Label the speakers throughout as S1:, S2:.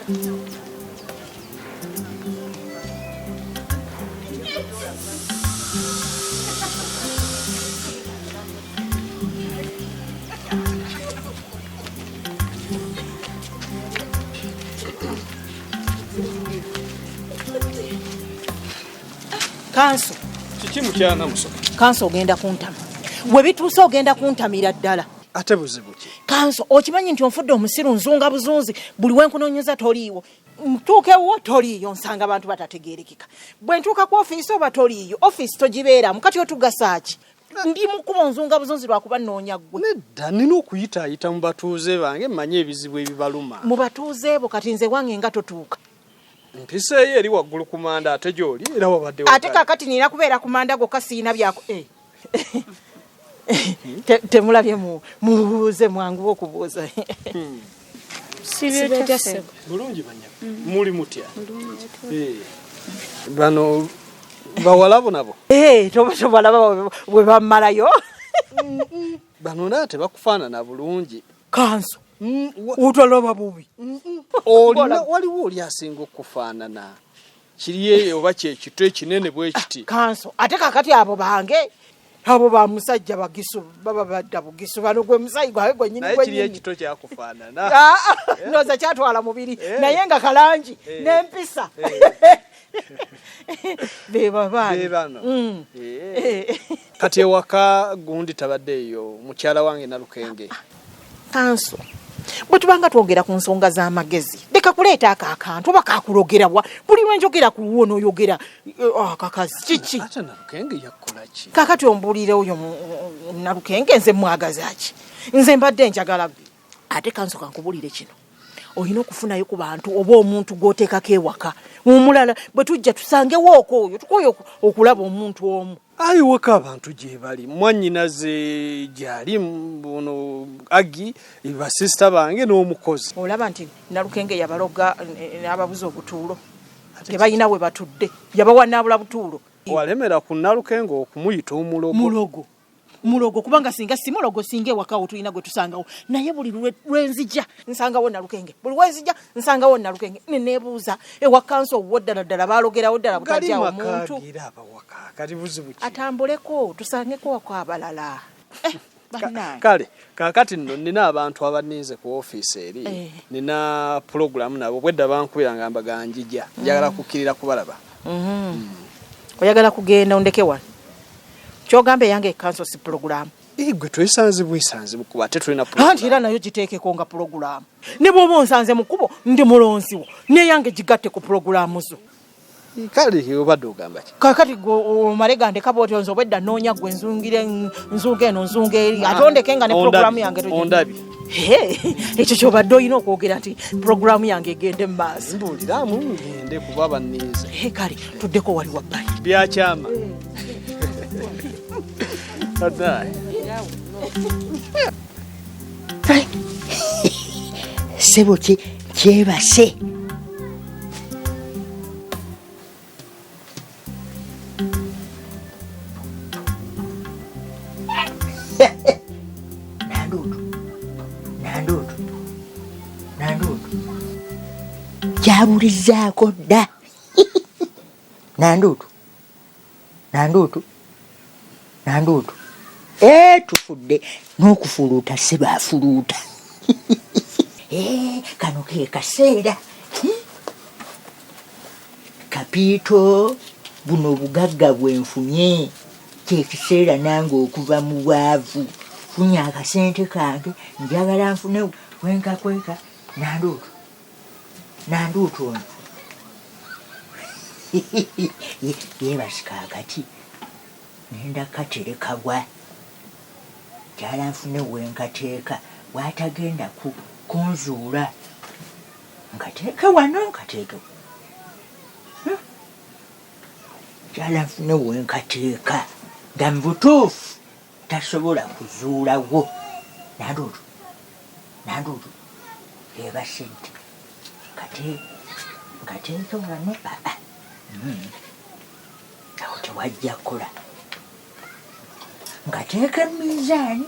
S1: Kanso.
S2: Kiki mukyana musoka?
S1: Kanso ogenda kuntama. Bwe bituuse ogenda kuntamira ddala.
S2: Ate buzibu ki?
S1: Kanso okimanyi nti onfudde omusiru nzunga buzunzi buli wenkunoonyeza toliiwo. Ntuukewo toliiyo nsanga abantu batategeerekeka. Bwe ntuuka ku ofiisi oba toliiyo, ofiisi togibeeramu kati otugasa ki? Ndi mukubo nzunga buzunzi lwakuba nnoonya ggwe.
S2: Nedda nina okuyitaayita mu batuuze bange mmanye ebizibu ebibaluma.
S1: Mu batuuze bo kati nze wange nga totuuka.
S2: Mpisa eyo eri waggulu ku manda ate gy'oli era wabadde wakati.
S1: Ate kaakati nina kubeera ku manda gokka siina byako. Temulabye mubuuze mwangu okubuuza.
S3: Sibyo
S2: bulungi banya. Muli mutya? Bano bawalabo nabo?
S1: Tobalaba bwe bammalayo.
S2: Bano nate bakufaanana bulungi.
S1: Kanso. Utoloba bubi.
S2: Waliwo oli asinga okufaanana. Kiri eyo oba kyekito ekinene bwe kiti.
S1: Kanso ate kakati abo bange. Abo ba musajja bagisu baba badda bugisu bano gwe musayi gwawe gwennyini
S2: gwennyini. Naye kiri ekito kyakufaanana.
S1: Noza kyatwala mubiri naye nga kalangi n'empisa.
S2: Bebano. Kati ewaka gundi tabaddeeyo mukyala wange Nalukenge.
S1: Kanso bwe tubanga twogera ku nsonga z'amagezi leka kuleeta akantu oba kakulogerabwa buli lwenjogera ku wuwo n'oyogera akakazi kiki.
S2: Ate Nalukenge yakola ki?
S1: Kakati ombuulire oyo Nalukenge nze mwagaza ki? Nze mbadde njagala ate Kanso kankubulire kino. Oyina okufunayo ku bantu oba omuntu gw'oteekako ewaka. Omulala bwe tujja tusangewo okwoyo tukoyo okulaba omuntu omu.
S2: Ayi waka abantu gye bali mwannyinaze gyali buno Agi basista bange n'omukozi.
S1: Olaba nti Nalukenge yabaloga n'ababuza obutuulo. Tebalina we batudde. Yabawa n'abula butuulo.
S2: Walemera ku Nalukenge okumuyita omulogo.
S1: Mulogo kubanga singa simulogo singe wakawo tulina gwe tusangawo. Naye buli lwenzija nsangawo Nalukenge. Buli wenzija nsangawo Nalukenge. Nenebuuza ewa Kanso woddala balogerawo ddala butajja omuntu.
S2: Kati buzibu ki?
S1: Atambuleko tusangeko wakwabalala.
S2: Kale kakati nno nina abantu abaninze ku ofiisi eri. Nina program nabo bwedda bankubira ngamba ganjija. Njagala kukkirira kubalaba. Oyagala
S1: kugenda ondeke wano. Kyogambe yange Kanso si program.
S2: Gwe twesanze kuba ate tulina program.
S1: Anti era nayo giteekeko nga program. Ne bw'oba onsanze mu kkubo ndi mulonziwo. Ne yange gigatte ku program zo.
S2: Kale obadde ogamba ki?
S1: Kakati omale gandeka bw'oti nze obwedda nnoonya ggwe nzungire nzunga eno nzunga eri. Ate ondeke nga ne program yange tugenda.
S2: Ondabi.
S1: Ekyo kyobadde olina okwogera nti program yange egende mu maaso.
S2: Mbuuliramu ngende kuba banniize.
S1: Kale tuddeko wali wabbali.
S2: Byakyama.
S4: Sebo kyebase. Nandudu. Kyabulizaako dda. Nandudu. Tufudde n'okufuluuta sebaafuluuta. Kano ke kaseera. Kapiito buno obugagga bwenfunye. Kye kiseera nange okuva mu bwavu. Funye akasente kange njagala nfune wenkakweka. Nanduutu ono. Yeebasika akati. Nenda katereka bwa. Jala nfune wenkateeka. Bw'atagenda kunzuula. Nkateeka wano nkateeka. Jala nfune wenkateeka. Nga mu butuufu tasobola kuzuulawo. Nanduutu. Yeeba sente. Nkateeka wano. Awo tewajja kukola. Nkateeka mizaani.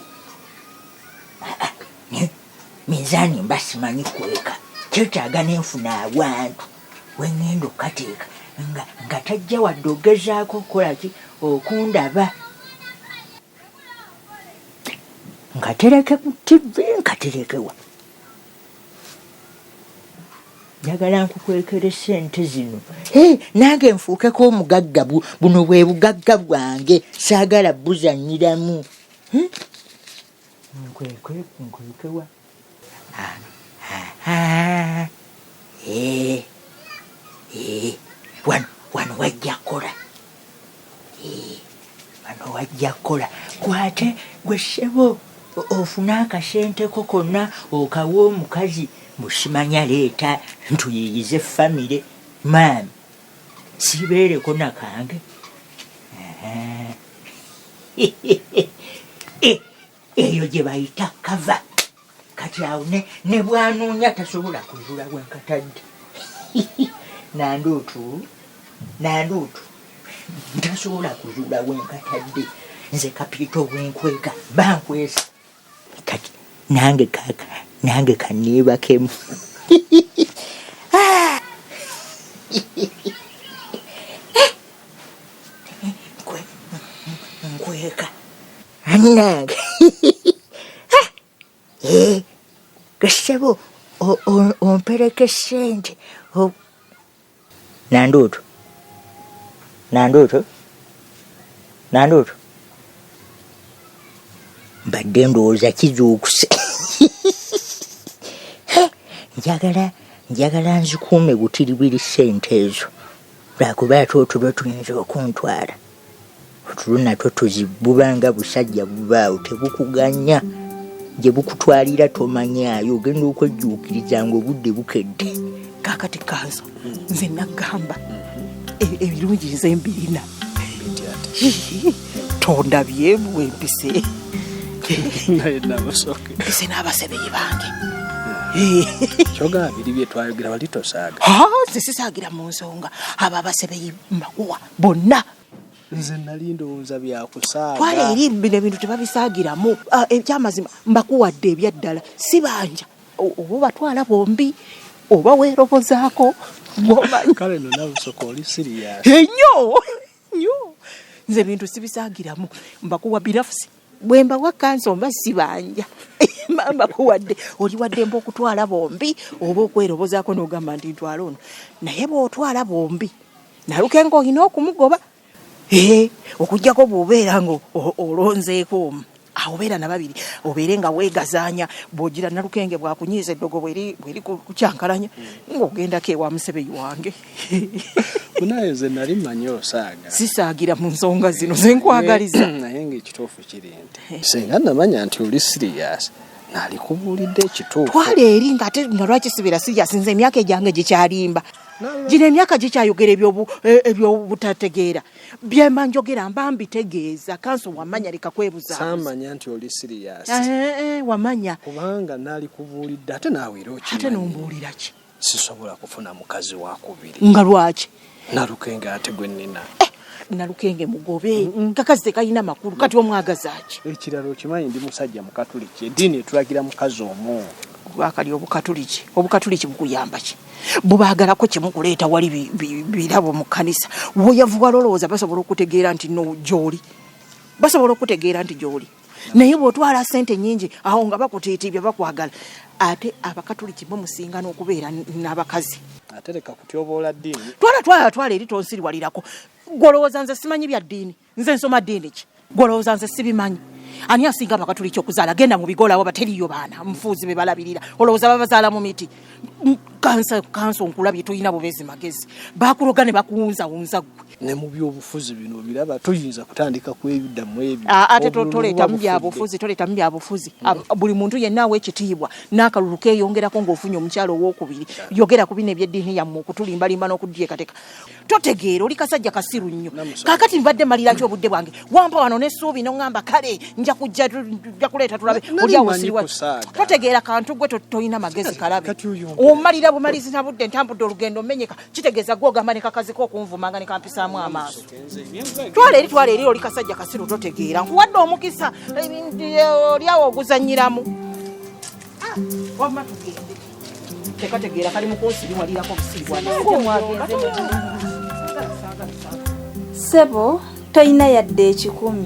S4: Mizaani mba simanyi kweka. kyetaaga nenfuna abantu wengenda okateeka nga tajja wadde ogezaako okukolaki okundaba nkatereke ku TV nkaterekewa njagala nkukwekere sente zino nange nfuukeko omugagga buno bwe bugagga bwange saagala buzanyiramu nkwekewa wano wajja kola wano wajja kola kwate gwe ssebo ofuna akasenteko konna okawa omukazi musimanya leeta ntuyiyize famire maami sibeereko nakange eyo gye bayita kava kati awo ne bwanoonya tasobola kuzula bwenkatadde nanduutu ntasobola kuzula bwenkatadde nze kapito bwenkweka bankwesa kati nange kaneebakemu nkweka nange gasebo ompereke sente nanduutu mbadde ndowooza kizuukuse njagala nzikuume butiribiri sente ezo lwakuba ate otulo tuyinza okuntwala otulo natwo tuzibubanga busajja bubaawo tebukuganya gye bukutwalira tomanyaayo ogenda okwejjuukiriza ng'obudde bukedde
S1: kakati kanzo nze nagamba ebirungi nze mbirina tondabye bwempise mpise n'abasebeyi bange
S2: kyoga biri bye twayogera bali tosaaga
S1: nze sisaagira mu nsonga abo abasebeyi mbakuwa bonna
S2: nze nali ndowooza byakusaaga
S1: twala eri bino ebintu tebabisaagiramu ekyamazima mbakuwadde ebyaddala si banja oba batwala bombi oba weerobozaako
S2: kale nonabusoko oli siriyasi
S1: ennyo nze ebintu sibisaagiramu mbakuwa birafusi bwemba wakanso mba sibanja mbakuwadde oli wadde mba okutwala bombi oba okwerobozaako n'ogamba nti ntwala ono naye bw'otwala bombi nalukenga olina okumugoba okujjako bw'obeera nga olonzeeko omu awo beera na babiri obeere nga weegazaanya bw'ogira nalukenge bwakunyiiza eddogo bweri kukyankalanya ng'ogendako ewa musebeyi wange
S2: munaye ze nali mmanyi osaaga
S1: sisaagira mu nsonga zino ze nkwagaliza
S2: naye ng'ekituufu kiri nti singa namanya nti oli siriyasi naali kubuulidde ekituufu
S1: twala eri ng'ate nalwaki sibeera siriyasi nze emyaka egyange gikyalimba gino emyaka gikyayogera ebyobutategeera byemba njogera mba mbitegeeza kanso wamanya leka kwebuza
S2: saamanya nti oli siriyasi
S1: wamanya
S2: kubanga naali kubuulidde ate naawe era okimanyi
S1: ate nombuulira ki
S2: sisobola kufuna mukazi wakubiri
S1: nga lwaki
S2: nalukenge ate gwe nnina
S1: nalukenge mugobe kakazi tekalina makulu kati omwagazaki
S2: ekirala okimanyi ndi musajja mukatuliki eddiini etulagira mukazi omu
S1: bwakali obukatuliki bukuyamba ki bubaagalako kimukuleeta wali birabo mu kkanisa woyavuba lolowooza basobola okutegeera nti no gy'oli basobola okutegeera nti gy'oli naye bw'otwala sente nnyingi awo nga bakutiitibya bakwagala ate abakatuliki bo musinga n'okubeera n'abakazi
S2: ate leka kutyoboola ddiini
S1: twala eri tonsiriwalirako gwolowooza nze simanyi bya ddiini nze nsoma ddiini ki gwolowooza nze sibimanyi ani asinga abakatuliki okuzaala genda mu bigolawo bateriyo baana mufuuzi be balabirira olowooza babazaala mu miti kanso nkulabye tulina bubeezi magezi bakuloga ne bakuwunzawunza gwe
S2: ne mu byobufuzi bino biraba tuyinza kutandika kwebiddamu ebyo
S1: ate toleetamu byabufuzi buli muntu yenna aw'ekitiibwa n'akalulu keeyongerako ng'ofunye omukyalo owokubiri yogera ku bino ebyeddiini yammwe okutulimbalimba n'okudyekateka totegeera oli kasajja kasiru nnyo kaakati mbadde malira ki obudde bwange wampa wano n'essuubi n'oŋŋamba kale nja kuleeta tulabe oli awo siriwa totegeera kantu gwe tolina magezi kalabe omalira bumalizi na budde ntambudde olugendo menyeka kitegeeza gwogamba ne kakaziko okunvumanga ne kampisaamu amaaso twala eri oli kasajja kasiru totegeera nkuwadde omukisa oli awo oguzanyiramu wamma tugende tekategeera kali mu kunsiriwalirako busirwa
S3: Sebo toyina yadde 10.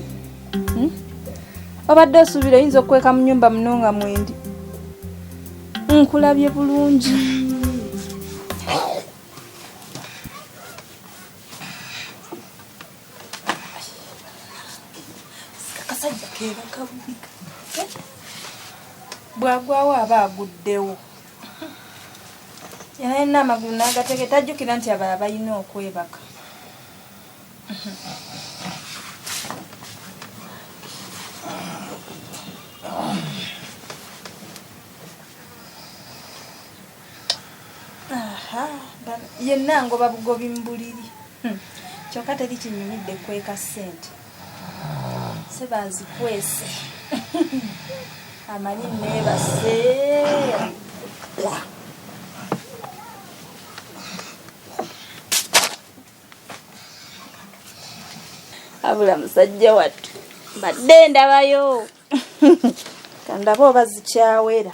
S3: Obadde osuubira oyinza okukweka mu nnyumba muno nga mwendi. Nkulabye bulungi. Akasajja keeba kabulika. Bwagwawo aba aguddewo. Yena amagulu n'agateeke tajjukira nti abalala balina okwebaka. Yenna ngoba bugobi mbuliri. Kyokka teri kinyumidde kweka ssente. Sebazikwese. Amanyi neebase. Abula musajja wattu. Badde ndabayo. Kandaba oba zikyawera.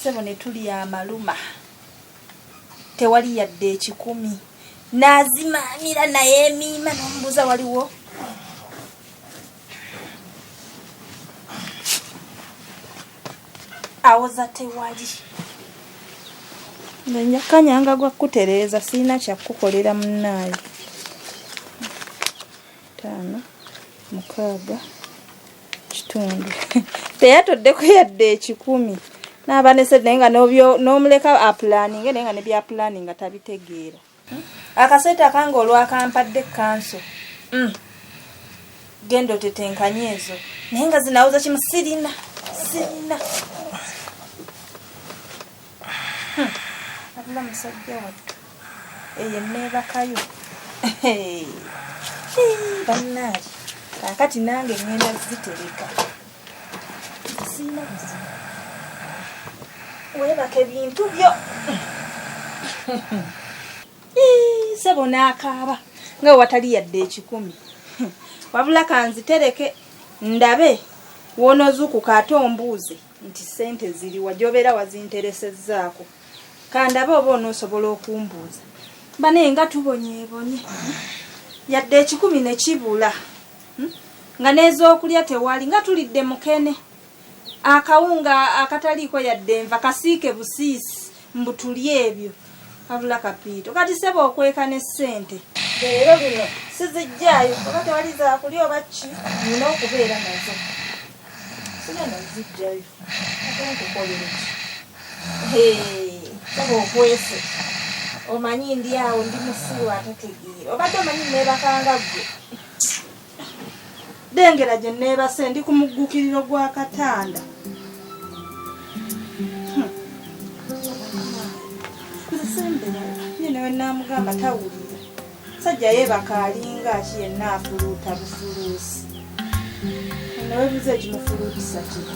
S3: Sebo ne tuli amaluma. Tewali yadde 10. Nazimaamira naye emiima n'ombuuza waliwo. Awoza tewali. Nyakanyanga gwa kutereeza sina kya kukolera munnaayo. 5, 6, kitundu. Teyatoddeko yadde 10. N'abanese nenga n'omuleka aplaning nenga ne bya planning atabitegeera. Akaseta kange olwakampadde kanso. Gendo tetenkanye ezo. Nenga zinawuza kimu sirina. Abula musajja wattu. Eye neebakayo. Bannaali. Kakati nange ngenda zitereka. Sina buzibu. Webake bintu byo. Sebo n'akaaba nga watali yadde 10. Wabula kanzitereke ndabe wonozuukuka ate ombuuze nti ssente ziri wajobera wazinteresezzaako. Kandabe oba onoosobola okumbuuza. Bane nga tubonyeebonye. Yadde 10 ne kibula. Nga n'ez'okulya tewali nga tulidde mukene. Akawunga akataliiko yadde enva kasiike busiisi mbutulye ebyo. Abula kapiito. Kati sebo okweka ne ssente. Leero bino sizijjaayo oba tewali zaakulya oba ki nina okubeera nazo. Sigenda zijjayo. Ate nkukolere ki? Sebo okwese. Omanyi ndi awo ndi musiru atategeera. Obadde omanyi neebakanga ggwe. Dengera gye neebase ndi ku muggukiriro gwa Katanda. Nina we naamugamba tawulira. Sajja yeebaka alinga ki yenna afuluuta bufuluusi. Nawe buze kimufuluutisa kiki.